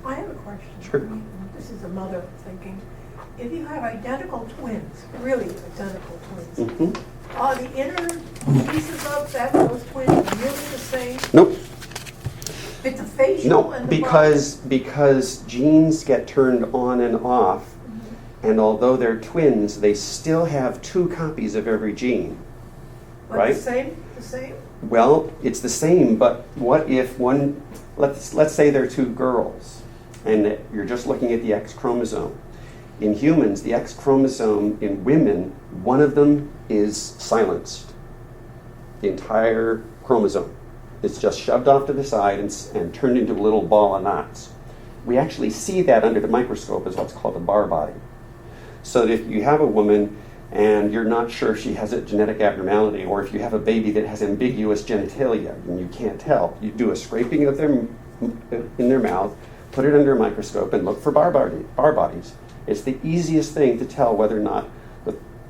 I have a question. Sure. This is a mother thinking. If you have identical twins, really identical twins, Mm-hmm. are the inner pieces of those twins really the same? Nope. It's a facial No, and the because genes get turned on and off, and although they're twins, they still have 2 copies of every gene. But right? The same? Well, it's the same, but what if one, let's say they're 2 girls, and you're just looking at the X chromosome. In humans, the X chromosome in women, one of them is silenced. The entire chromosome. It's just shoved off to the side and turned into a little ball of knots. We actually see that under the microscope as what's called a bar body. So that if you have a woman and you're not sure if she has a genetic abnormality, or if you have a baby that has ambiguous genitalia and you can't tell, you do a scraping of in their mouth, put it under a microscope, and look for bar bodies. It's the easiest thing to tell whether or not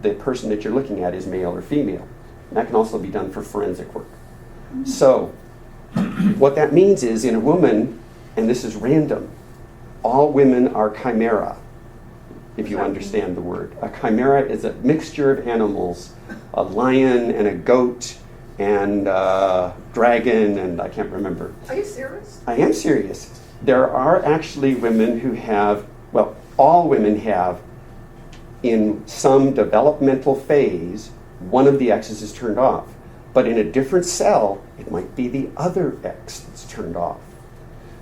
the person that you're looking at is male or female. And that can also be done for forensic work. So what that means is, in a woman, and this is random, all women are chimera, if you understand the word. A chimera is a mixture of animals, a lion and a goat and a dragon, and I can't remember. Are you serious? I am serious. There are actually women who have, well, all women have, in some developmental phase, one of the X's is turned off. But in a different cell, it might be the other X that's turned off.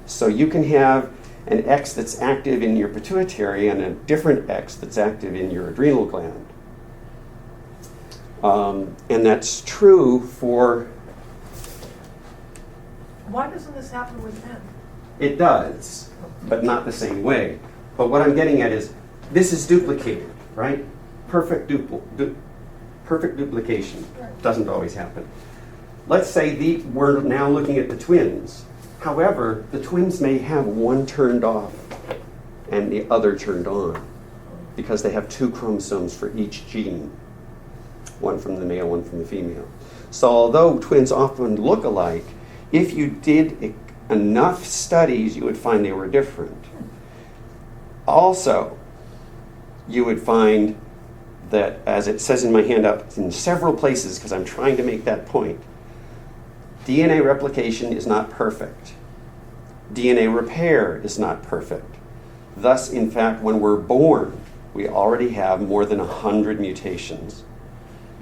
So you can have an X that's active in your pituitary and a different X that's active in your adrenal gland. And that's true for... Why doesn't this happen with men? It does, but not the same way. But what I'm getting at is, this is duplicated, right? Perfect duplication. Doesn't always happen. Let's say we're now looking at the twins. However, the twins may have one turned off and the other turned on, because they have 2 chromosomes for each gene. One from the male, one from the female. So although twins often look alike, if you did enough studies, you would find they were different. Also, you would find that, as it says in my handout, in several places, because I'm trying to make that point, DNA replication is not perfect. DNA repair is not perfect. Thus, in fact, when we're born, we already have more than 100 mutations.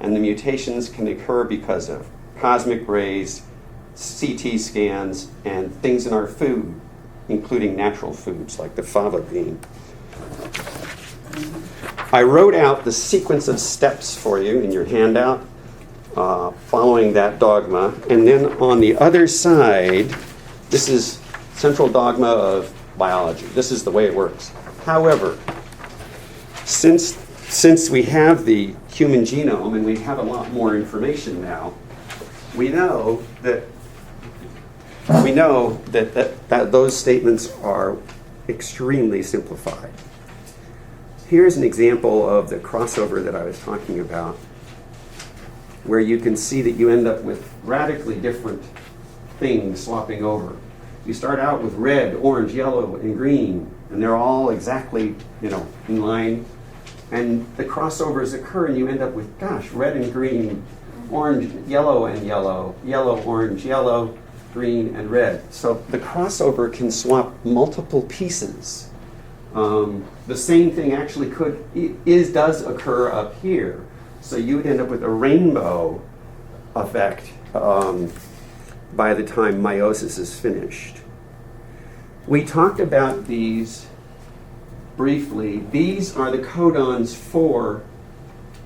And the mutations can occur because of cosmic rays, CT scans, and things in our food, including natural foods like the fava bean. I wrote out the sequence of steps for you in your handout, following that dogma. And then on the other side, this is central dogma of biology. This is the way it works. However, since we have the human genome and we have a lot more information now, we know that those statements are extremely simplified. Here's an example of the crossover that I was talking about, where you can see that you end up with radically different things swapping over. You start out with red, orange, yellow, and green, and they're all exactly, in line. And the crossovers occur, and you end up with, red and green, orange, yellow and yellow, yellow, orange, yellow, green, and red. So the crossover can swap multiple pieces. The same thing actually does occur up here. So you would end up with a rainbow effect by the time meiosis is finished. We talked about these briefly. These are the codons for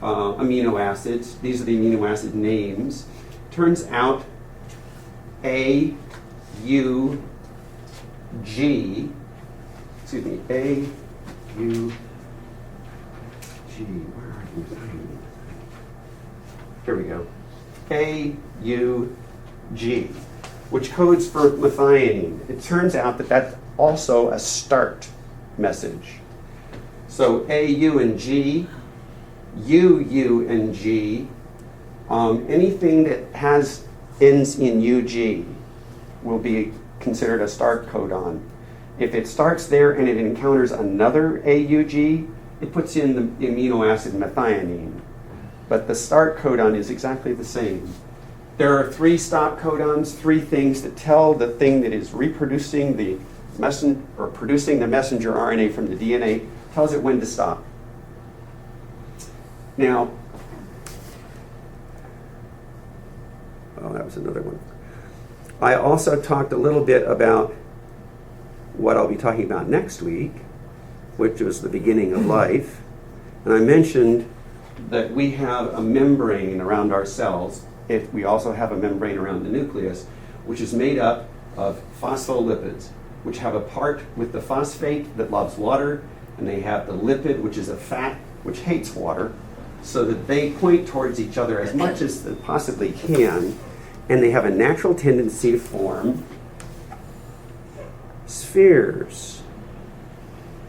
amino acids. These are the amino acid names. Turns out A, U, G, A, U, G, where are you? Here we go. A, U, G, which codes for methionine. It turns out that that's also a start message. So A, U, and G, U, and G, anything that ends in UG will be considered a start codon. If it starts there and it encounters another AUG, it puts in the amino acid methionine. But the start codon is exactly the same. There are 3 stop codons, 3 things that tell the thing that is reproducing the or producing the messenger RNA from the DNA, tells it when to stop. Now, oh, that was another one. I also talked a little bit about what I'll be talking about next week, which was the beginning of life. And I mentioned that we have a membrane around our cells. We also have a membrane around the nucleus, which is made up of phospholipids, which have a part with the phosphate that loves water, and they have the lipid, which is a fat which hates water, so that they point towards each other as much as they possibly can, and they have a natural tendency to form spheres,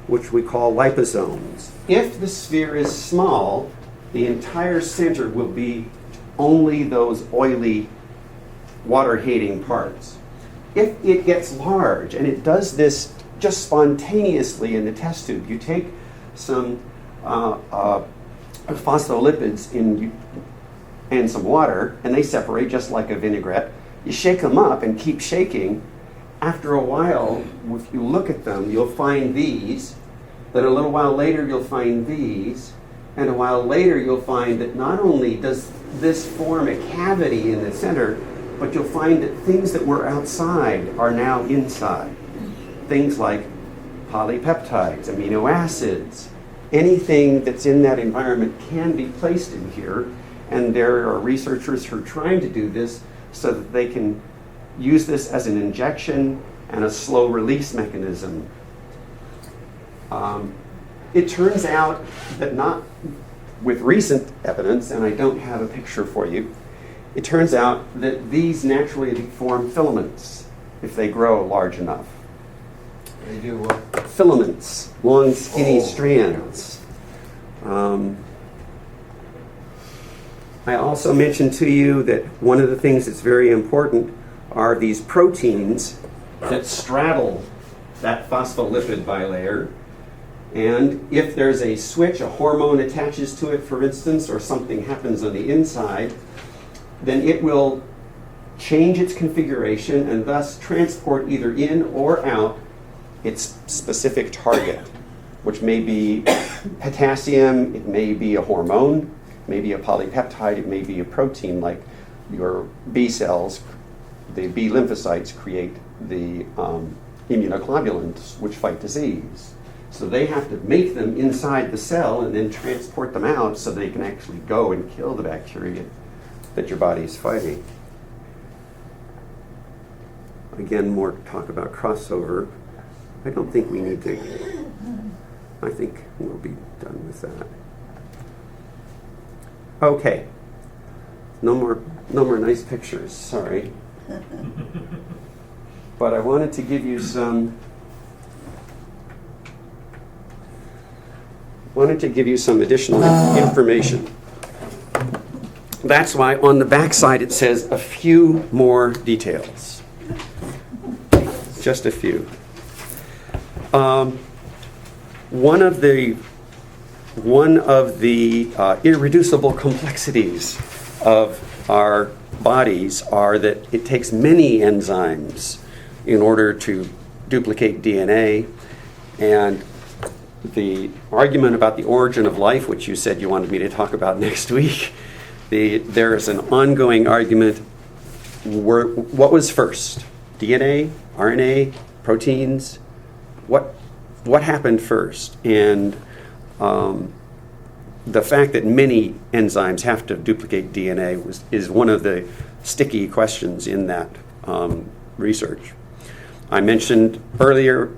which we call liposomes. If the sphere is small, the entire center will be only those oily, water-hating parts. If it gets large, and it does this just spontaneously in the test tube, you take some phospholipids and some water, and they separate just like a vinaigrette. You shake them up and keep shaking. After a while, if you look at them, you'll find these. Then a little while later, you'll find these. And a while later, you'll find that not only does this form a cavity in the center, but you'll find that things that were outside are now inside. Things like polypeptides, amino acids, anything that's in that environment can be placed in here. And there are researchers who are trying to do this so that they can use this as an injection and a slow release mechanism. It turns out that not with recent evidence, and I don't have a picture for you, it turns out that these naturally form filaments if they grow large enough. They do what? Filaments, long skinny strands. I also mentioned to you that one of the things that's very important are these proteins that straddle that phospholipid bilayer. And if there's a switch, a hormone attaches to it, for instance, or something happens on the inside, then it will change its configuration and thus transport either in or out its specific target, which may be potassium, it may be a hormone, it may be a polypeptide, it may be a protein like your B cells. The B lymphocytes create the immunoglobulins which fight disease. So they have to make them inside the cell and then transport them out so they can actually go and kill the bacteria that your body is fighting. Again, more talk about crossover. I don't think we need to. I think we'll be done with that. Okay. No more nice pictures, sorry. But I wanted to give you some additional information. That's why on the back side it says a few more details. Just a few. One of the irreducible complexities of our bodies are that it takes many enzymes in order to duplicate DNA, and the argument about the origin of life, which you said you wanted me to talk about next week, there is an ongoing argument. What was first? DNA, RNA, proteins? What happened first? And the fact that many enzymes have to duplicate DNA is one of the sticky questions in that research. I mentioned earlier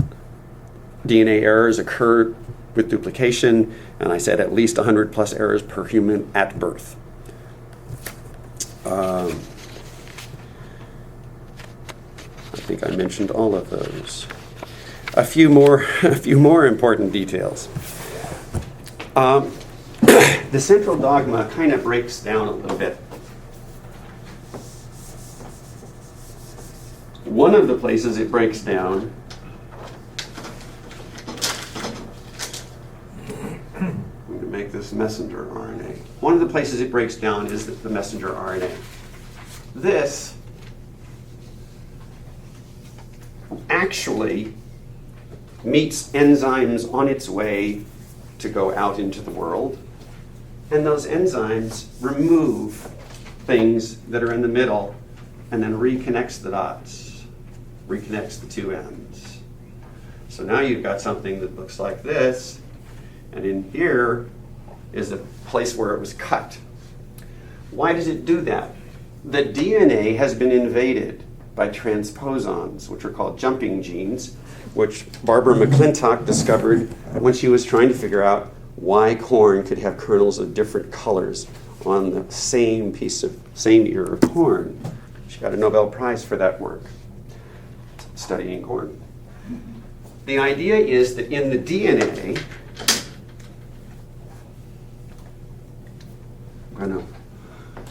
DNA errors occur with duplication, and I said at least 100 plus errors per human at birth. I think I mentioned all of those. A few more important details. The central dogma kind of breaks down a little bit. One of the places it breaks down this messenger RNA. One of the places it breaks down is the messenger RNA. This actually meets enzymes on its way to go out into the world, and those enzymes remove things that are in the middle and then reconnects the dots, reconnects the two ends. So now you've got something that looks like this, and in here is a place where it was cut. Why does it do that? The DNA has been invaded by transposons, which are called jumping genes, which Barbara McClintock discovered when she was trying to figure out why corn could have kernels of different colors on the same ear of corn. She got a Nobel Prize for that work, studying corn. The idea is that in the DNA, I'm going to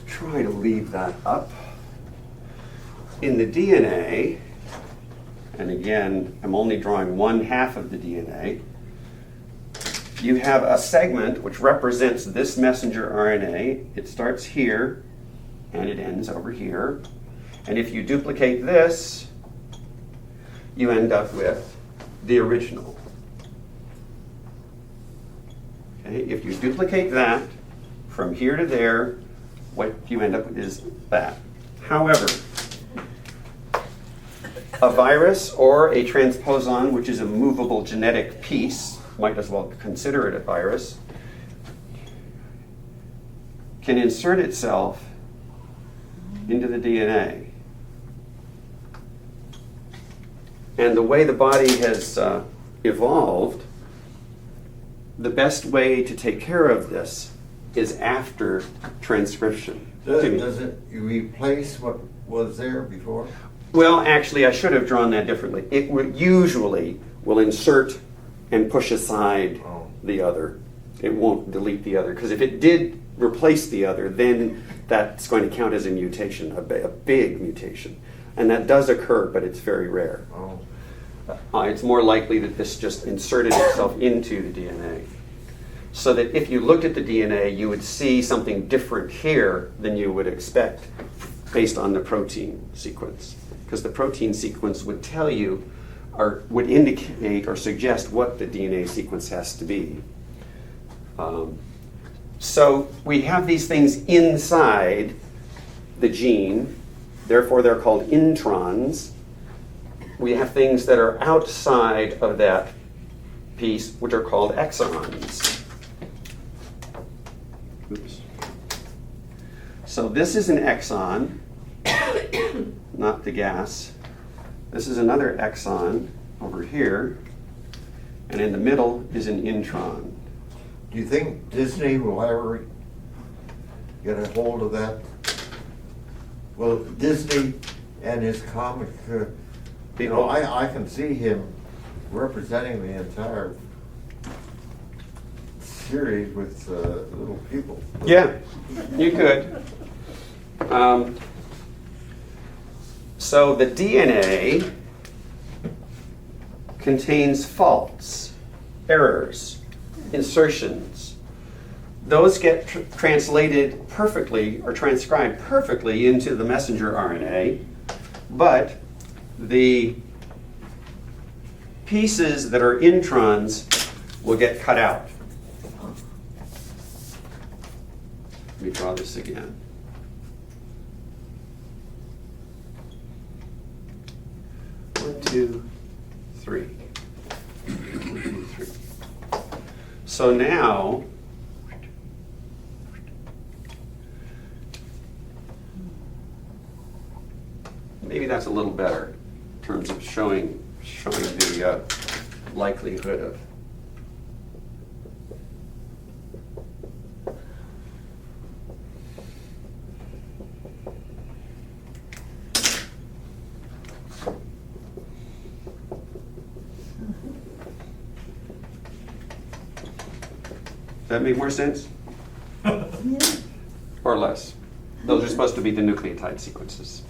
try to leave that up. In the DNA, and again, I'm only drawing one half of the DNA, you have a segment which represents this messenger RNA. It starts here, and it ends over here. And if you duplicate this, you end up with the original. Okay? If you duplicate that from here to there, what you end up with is that. However, a virus or a transposon, which is a movable genetic piece, might as well consider it a virus, can insert itself into the DNA. And the way the body has evolved, the best way to take care of this is after transcription. Does it replace what was there before? Well, actually, I should have drawn that differently. It usually will insert and push aside the other. It won't delete the other, because if it did replace the other, then that's going to count as a mutation, a big mutation. And that does occur, but it's very rare. It's more likely that this just inserted itself into the DNA. So that if you looked at the DNA, you would see something different here than you would expect based on the protein sequence. Because the protein sequence would tell you, or would indicate or suggest what the DNA sequence has to be. So we have these things inside the gene, therefore they're called introns. We have things that are outside of that piece, which are called exons. Oops. So this is an exon, not the gas. This is another exon over here, and in the middle is an intron. Do you think Disney will ever get a hold of that? Well, Disney and his comic, I can see him representing the entire series with little people. Yeah, you could. So the DNA contains faults, errors, insertions. Those get translated perfectly or transcribed perfectly into the messenger RNA, but the pieces that are introns will get cut out. Let me draw this again. One, two, three. 1, 2, 3. So now, maybe that's a little better in terms of showing the likelihood of. Does that make more sense? Or less? Those are supposed to be the nucleotide sequences.